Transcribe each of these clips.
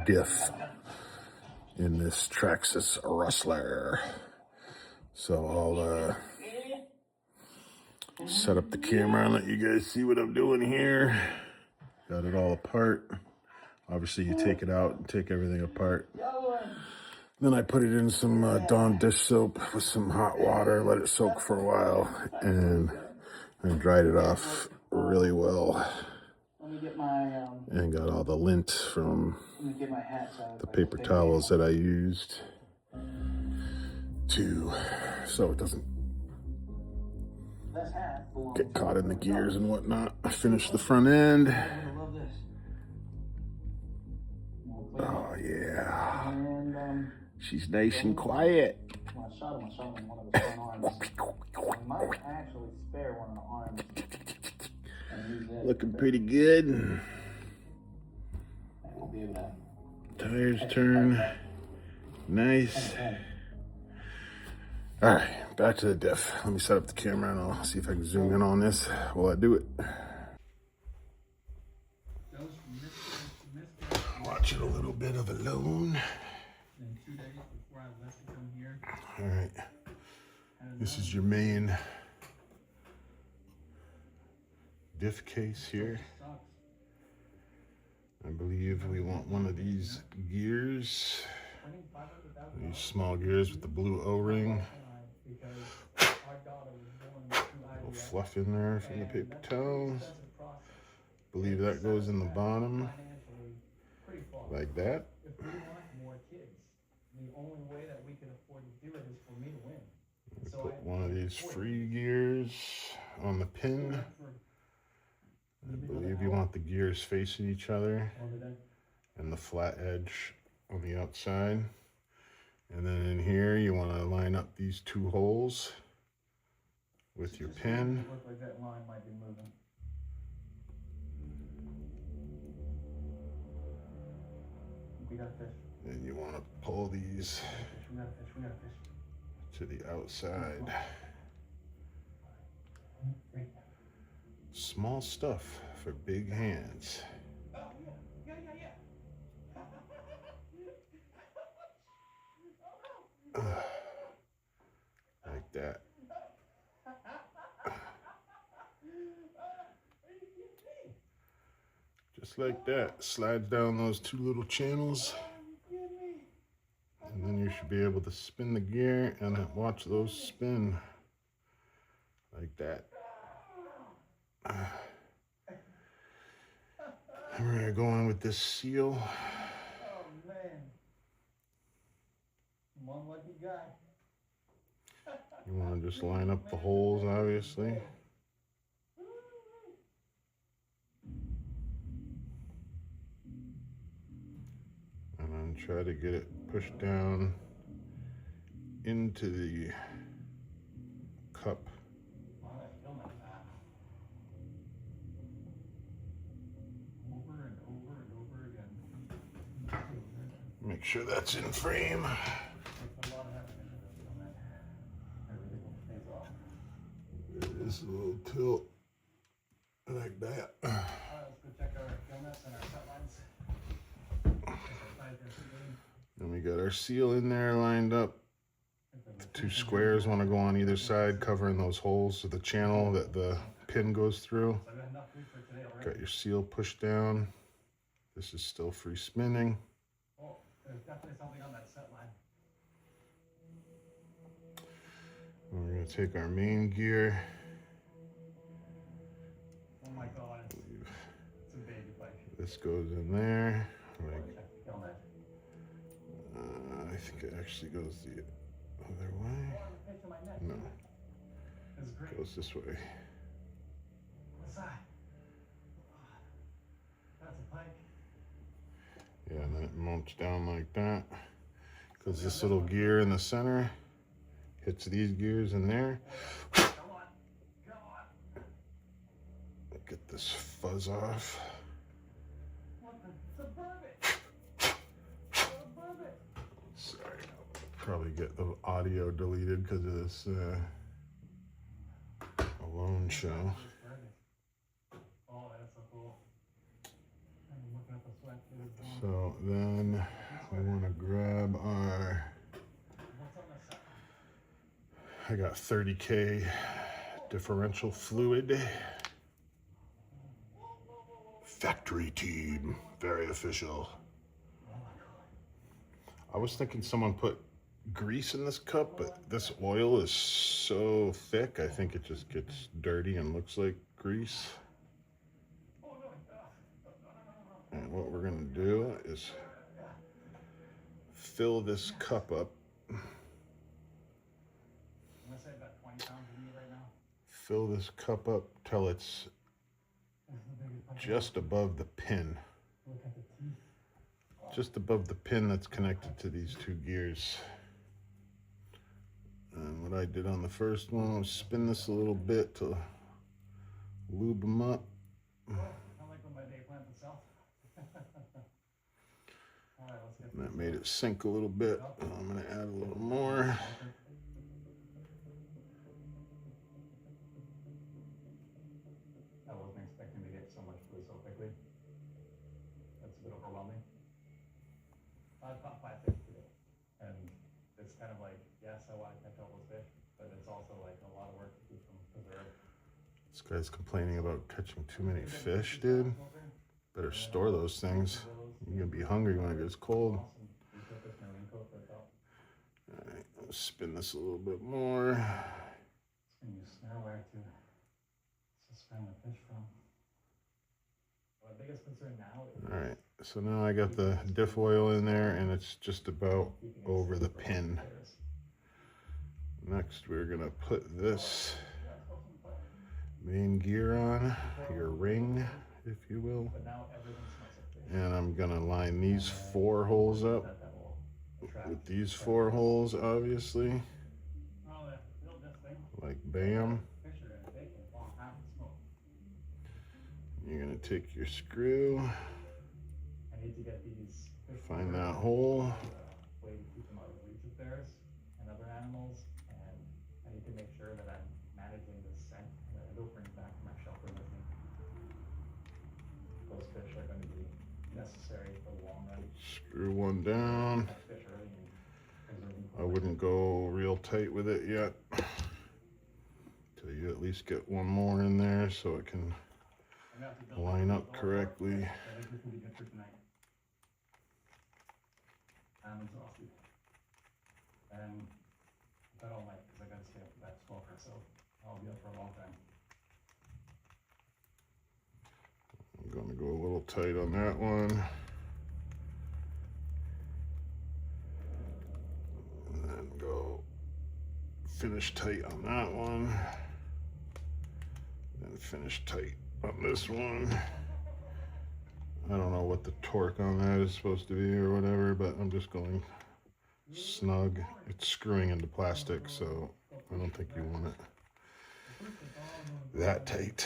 diff in this Traxxas Rustler. So I'll set up the camera and let you guys see what I'm doing here. Got it all apart. Obviously you take it out and take everything apart. Then I put it in some Dawn dish soap with some hot water, let it soak for a while, and I dried it off really well. And got all the lint from the paper towels that I used so it doesn't get caught in the gears and whatnot. I finished the front end. Oh yeah, she's nice and quiet. Looking pretty good. Tires turn nice. All right, back to the diff. Let me set up the camera and I'll see if I can zoom in on this while I do it. Watch it a little bit of alone. All right, this is your main diff case here. I believe we want one of these gears, these small gears with the blue O-ring. A little fluff in there from the paper towels. Believe that goes in the bottom, like that. Put one of these free gears on the pin. I believe you want the gears facing each other and the flat edge on the outside. And then in here you want to line up these two holes with your pin. And you want to pull these to the outside. Small stuff for big hands. Like that. Just like that. Slides down those two little channels. And then you should be able to spin the gear and watch those spin like that. And we're gonna go in with this seal. Oh man, one lucky guy. You want to just line up the holes, obviously. And then try to get it pushed down into the cup. Make sure that's in frame. There is a little tilt like that. Let's go check our gillnets and our set lines. Then we got our seal in there lined up. The two squares want to go on either side, covering those holes to the channel that the pin goes through. Got your seal pushed down. This is still free spinning. Oh, there's definitely something on that set line. We're going to take our main gear. Oh my god, it's a baby bike. This goes in there. I think it actually goes the other way. No, it goes this way. That's a pike. Yeah, and then it mounts down like that. Because this little gear in the center hits these gears in there. Come on, come on. Get this fuzz off. What the? It's a bourbon. Sorry, I'll probably get the audio deleted because of this alone show. Oh, that's so cool. I'm looking at this So then we want to grab our, I got 30K differential fluid. Factory team, very official. I was thinking someone put grease in this cup, but this oil is so thick, I think it just gets dirty and looks like grease. And what we're gonna do is fill this cup up. Fill this cup up till it's just above the pin. Just above the pin that's connected to these two gears. And what I did on the first one was spin this a little bit to lube them up. And that made it sink a little bit. I'm going to add a little more. I wasn't expecting to get so much food so quickly. That's a bit overwhelming. I caught 5 fish today, and it's kind of like, yes, I want to catch all those fish, but it's also like a lot of work to keep them preserved. This guy's complaining about catching too many fish, dude. Better store those things. You're gonna be hungry when it gets cold. Alright, let's spin this a little bit more. It's gonna use snarewire to suspend the fish from. My biggest concern now is. Alright, so now I got the diff oil in there and it's just about over the pin. Next we're gonna put this main gear on, your ring, if you will. And I'm gonna line these 4 holes up with these 4 holes, obviously. Like bam. You're gonna take your screw, find that hole. And other animals, and I need to make sure that I'm managing this scent and that I don't bring back my shelter with me. Those fish are going to be necessary for the long run. Screw one down. I wouldn't go real tight with it yet till you at least get one more in there so it can line up correctly. I think this will be good for tonight. I'm exhausted. And I've got all night because I got to stay up for that smoker, so I'll be up for a long time. I'm gonna go a little tight on that one. And then go finish tight on that one. Then finish tight on this one. I don't know what the torque on that is supposed to be or whatever, but I'm just going snug. It's screwing into plastic, so I don't think you want it that tight.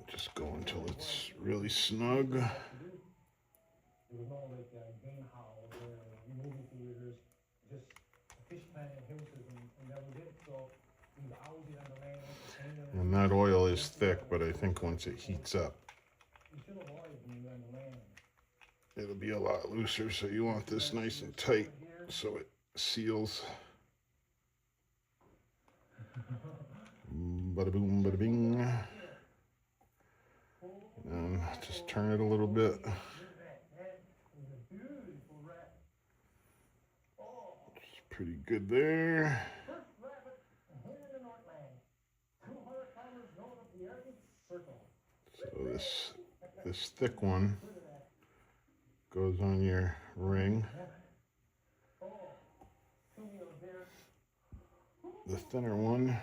Just go until it's really snug. There was no like game house or movie theaters, just fish plant and houses, and that was it. So we were out on the land. And that oil is thick, but I think once it heats up, it'll be a lot looser. So you want this nice and tight so it seals. Bada boom, bada bing. And just turn it a little bit. It's pretty good there. So this thick one goes on your ring. The thinner one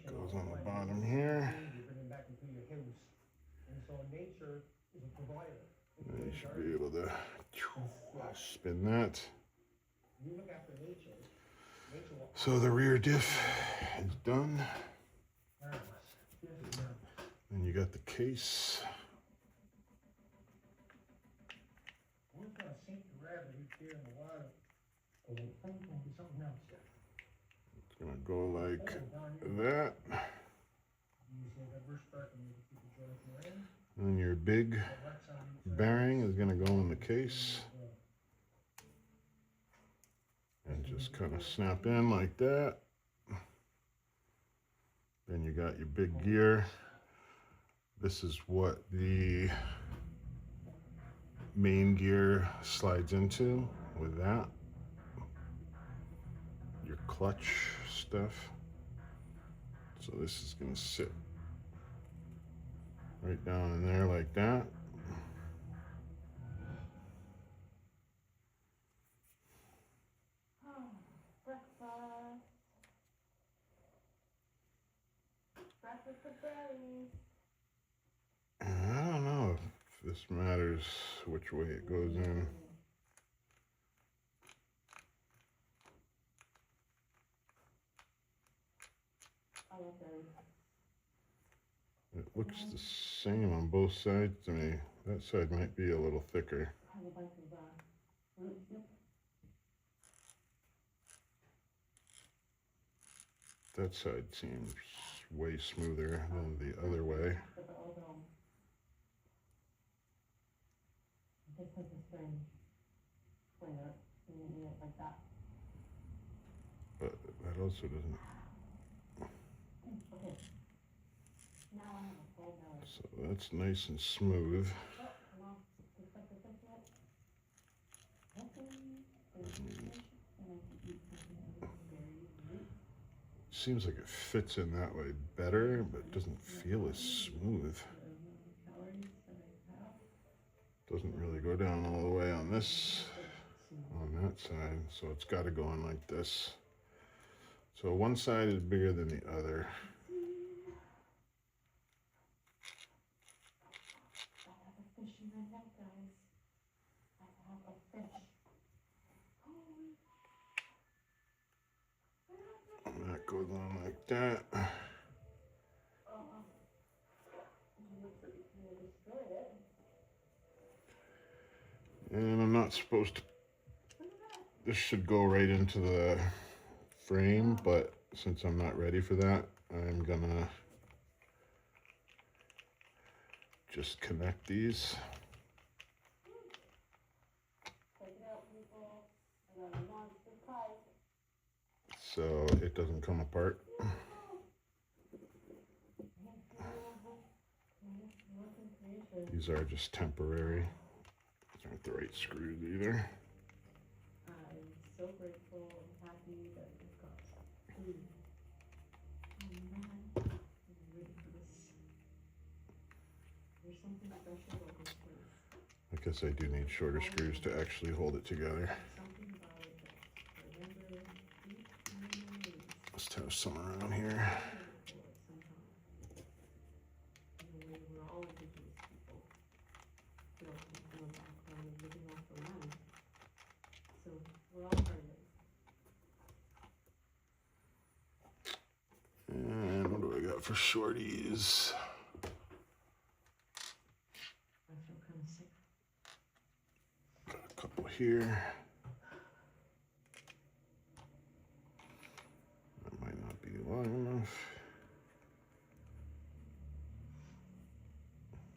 goes on the bottom here. And you should be able to spin that. So the rear diff is done. And you got the case. It's gonna go like that. And your big bearing is gonna go in the case. And just kind of snap in like that. Then you got your big gear. This is what the main gear slides into with that. Your clutch stuff. So this is going to sit right down in there like that. And I don't know if this matters which way it goes in. It looks the same on both sides to me. That side might be a little thicker. That side seems way smoother than the other way. But that also doesn't. So that's nice and smooth. Seems like it fits in that way better, but it doesn't feel as smooth. Doesn't really go down all the way on this, on that side, so it's got to go in like this. So one side is bigger than the other. And that goes on like that. And I'm not supposed to, this should go right into the frame, but since I'm not ready for that, I'm gonna just connect these. So it doesn't come apart. These are just temporary. These aren't the right screws either. I'm so grateful and happy that we've got food. I'm ready for this. There's something special about this place. I guess I do need shorter screws to actually hold it together. Something about it that I remember deep in my memories. Must have some around here. In a way, we're all indigenous people. We all come from a background of living off the land. So we're all part of it. And what do I got for shorties? I feel kind of sick. Got a couple here. That might not be long enough.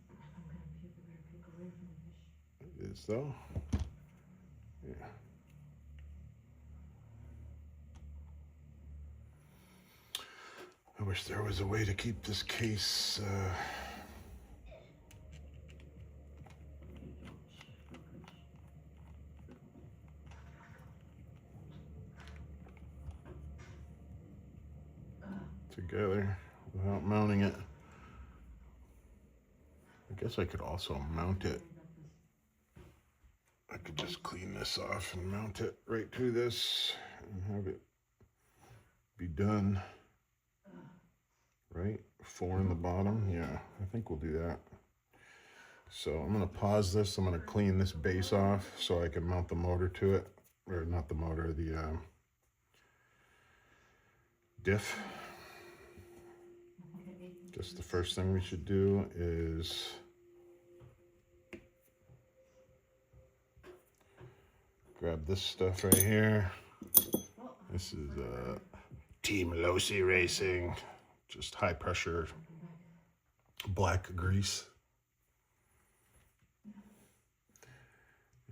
I'm gonna puke. I better puke away from the fish. It is though. Yeah. I wish there was a way to keep this case together without mounting it. I guess I could also mount it. I could just clean this off and mount it right to this and have it be done. Right? 4 in the bottom. Yeah, I think we'll do that. So I'm going to pause this. I'm going to clean this base off so I can mount the motor to it. Or not the motor, the diff. Just the first thing we should do is Grab this stuff right here. This is Team Losi Racing, just high pressure black grease.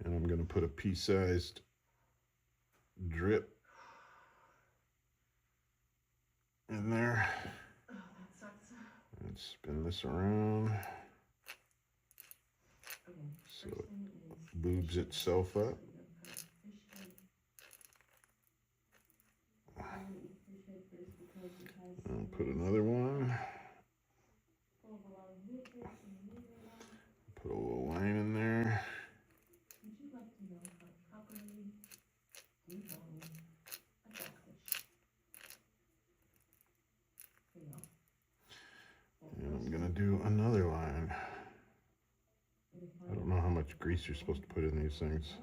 And I'm gonna put a pea-sized drip in there. Oh, that sucks. And spin this around Okay, so first it thing is lubes itself up. so you're gonna put a fish head. I'm gonna eat fish head first because it has And put another one. full of a lot of nutrients and minerals. Put a little line in there. Would you like to know how properly debone a dogfish? There you go. And I'm gonna do another line. I don't know how much grease you're supposed to put in these things.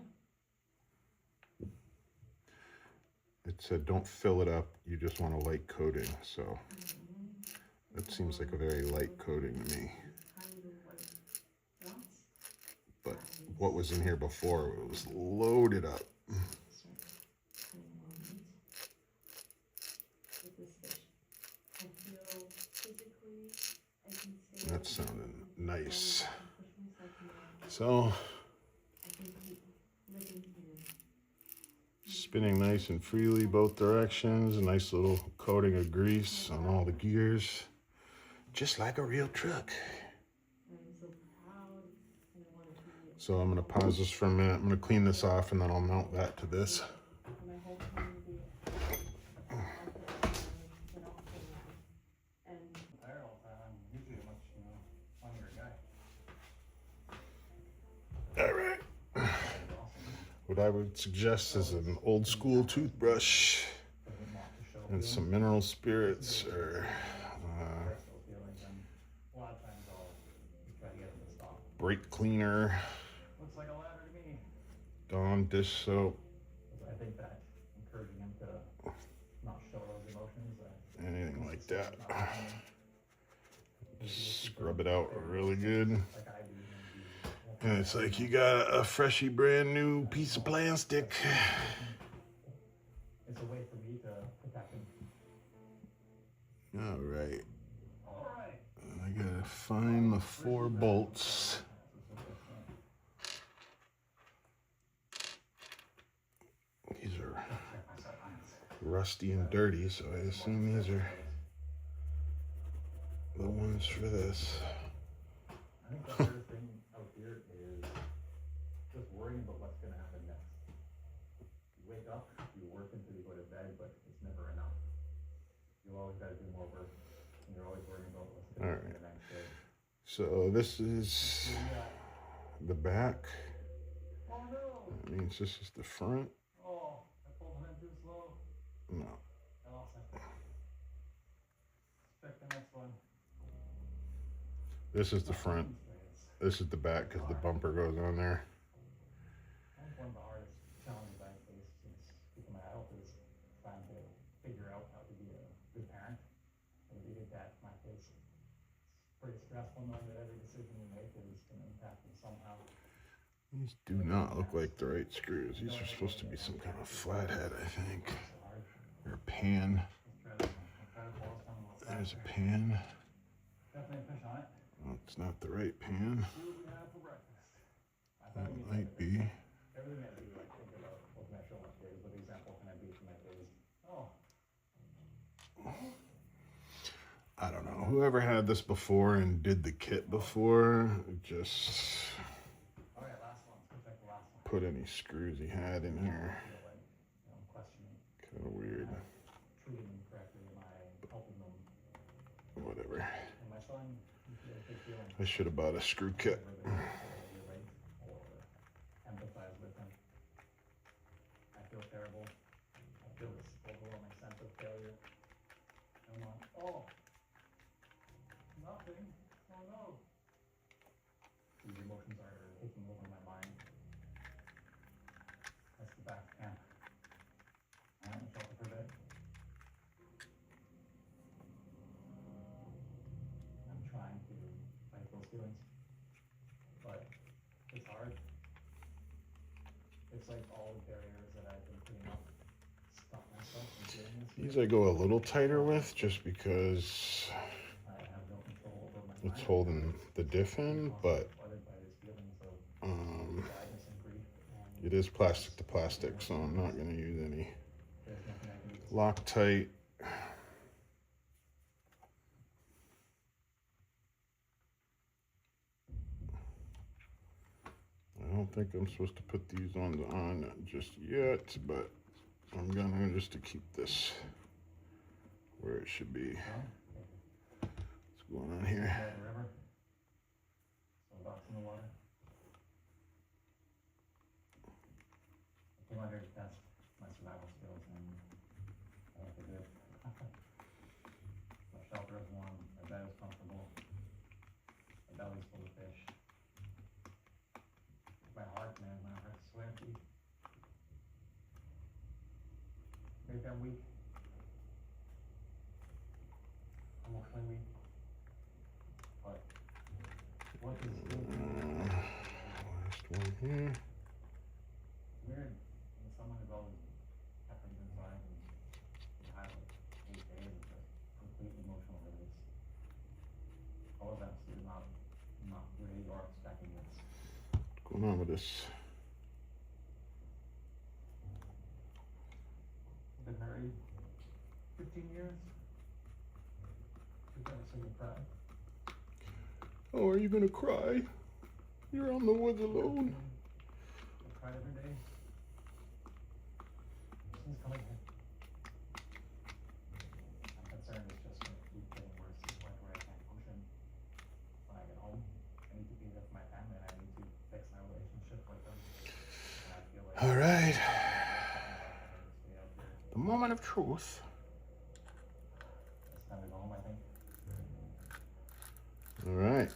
It said don't fill it up, you just want a light coating, so that seems like a very light coating to me. But what was in here before, it was loaded up. That sounded nice. So, spinning nice and freely both directions. A nice little coating of grease on all the gears. Just like a real truck. So I'm going to pause this for a minute. I'm going to clean this off and then I'll mount that to this. Tired all the time. I'm usually a much, funnier guy. All right. What I would suggest is an old school toothbrush and some mineral spirits or A lot of times I'll try to get them to stop. brake cleaner, Looks like a ladder to me. Dawn dish soap, I think that encouraging him to not show those emotions. anything like that. Just scrub it out really good. Like I do. And it's like you got a freshy brand new piece of plastic. It's a way for me to protect him. All right. All right. I gotta find the 4 bolts. These are rusty and dirty, so I assume these are the ones for this. I think the hardest thing out here is just worrying about what's going to happen next. You wake up, you work until you go to bed, but it's never enough. You always got to do more work, and you're always worrying about what's going to happen the next day. So this is the back. Oh no! That means this is the front. Oh, I pulled him in too slow. No. I lost it. Let's check the next one. This is the front. This is the back because the bumper goes on there. I think one of the hardest challenges I've faced since becoming an adult is trying to figure out how to be a good parent and be a good dad for my kids. It's pretty stressful knowing that every decision you make is going to impact them somehow. These do not look like the right screws. These are supposed to be some kind of flathead, I think. Or a pan. There's a pan. Definitely a fish on it. Well, it's not the right pan. What do we have for breakfast? That might be. Everything I do, I think about what can I show my kids, what example can I be for my kids. Oh. I don't know. Whoever had this before and did the kit before, just All right, last one. Let's check the last one. put any screws he had in here. I feel like, I'm questioning. Kind of weird. Treating them correctly? Am I helping them? Whatever. And my son, he feels big feelings. I should have bought a screw kit. Relate or empathize with him. I feel terrible. I feel this overwhelming sense of failure. I'm like, oh, nothing. Oh no. These emotions are taking over my mind. That's the back camp. I haven't felt it for a bit. I'm trying to fight those feelings, but it's hard. It's like all the These I go a little tighter with just because it's holding the diff in, but it is plastic to plastic, so I'm not going to use any Loctite. I don't think I'm supposed to put these on just yet, but I'm gonna, just to keep this where it should be. What's going on here? I came out here to test my survival skills, and I think I did. My shelter is warm, my bed is comfortable, my belly's full of fish. My heart, man, my heart's so empty. Maybe I'm weak. Emotionally weak. But what is Last one here. weird when someone is always happens inside and you have like 8 days of just complete emotional release. All of that's not really or expecting this. What's going on with this? Been married 15 years. You've never seen me cry. Oh, are you gonna cry? You're on the woods alone. I cry every day. She's coming here. My concern is just going to keep getting worse to the point where I can't function. When I get home, I need to be there for my family, and I need to fix my relationship with them. And I feel like All right. stay out here. The moment of truth. It's time to go home, I think. All right.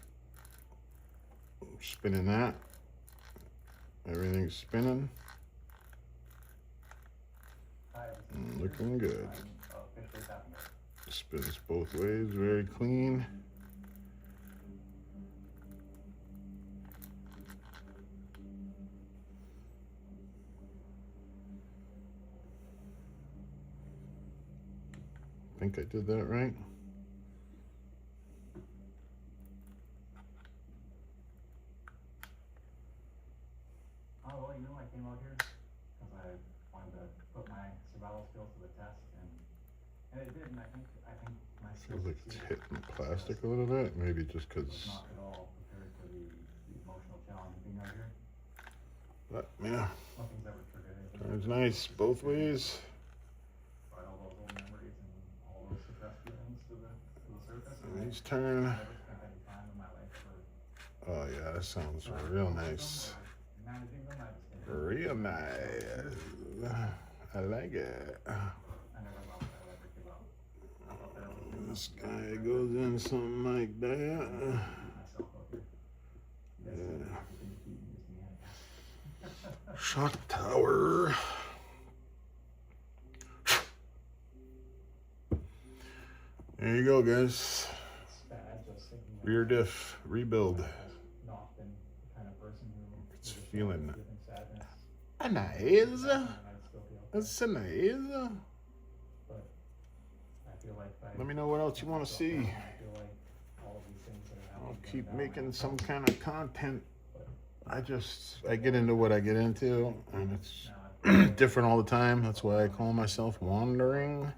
Spinning that. Everything's spinning. Hi, Looking good. I'm officially tapping it. Spins both ways, very clean. I think I did that right. Oh, well, you know, I came out here because I wanted to put my survival skills to the test, and it did, and I think my skills Feels like it's succeeded. hitting the plastic a little bit, maybe just I was because. not at all prepared for the emotional challenge of being out here. But yeah, Nothing's ever triggered anything. turns nice both ways. Brought all those old memories and all those suppressed feelings to the surface. And I Nice turn. never spent any time in my life for Oh yeah, that sounds real nice. managing them. I just didn't. Real nice. I like it. I never loved it. I never give up. I thought that was This guy goes in something like that. myself out here. Yes, Yeah. you can keep using me. Shock tower. There you go, guys. It's bad just thinking that Rear diff rebuild. I've not been the kind of person who It's is feeling giving sadness. nice. And I'd still be okay. That's so nice. But I feel like Let me know what else you want to see. I feel like all of these things that are I'll happening keep right now, making some kind of content. I get into what I get into, and it's different all the time. That's why I call myself wandering.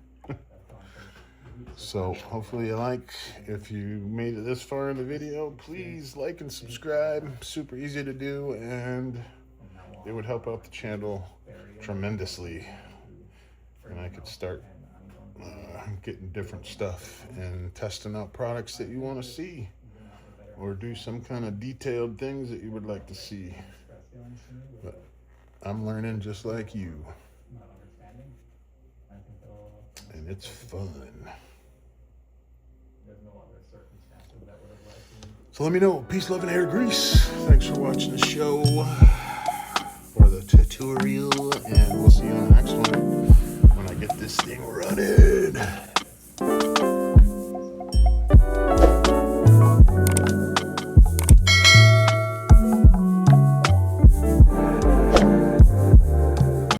So hopefully you like. If you made it this far in the video, please like and subscribe. Super easy to do, and it would help out the channel tremendously. And I could start getting different stuff and testing out products that you want to see, or do some kind of detailed things that you would like to see. But I'm learning just like you, not understanding. I think that'll and it's fun. there's no other circumstances that would have led to So let me know. Peace, love, and hair grease. Thanks for watching the show, or the tutorial, and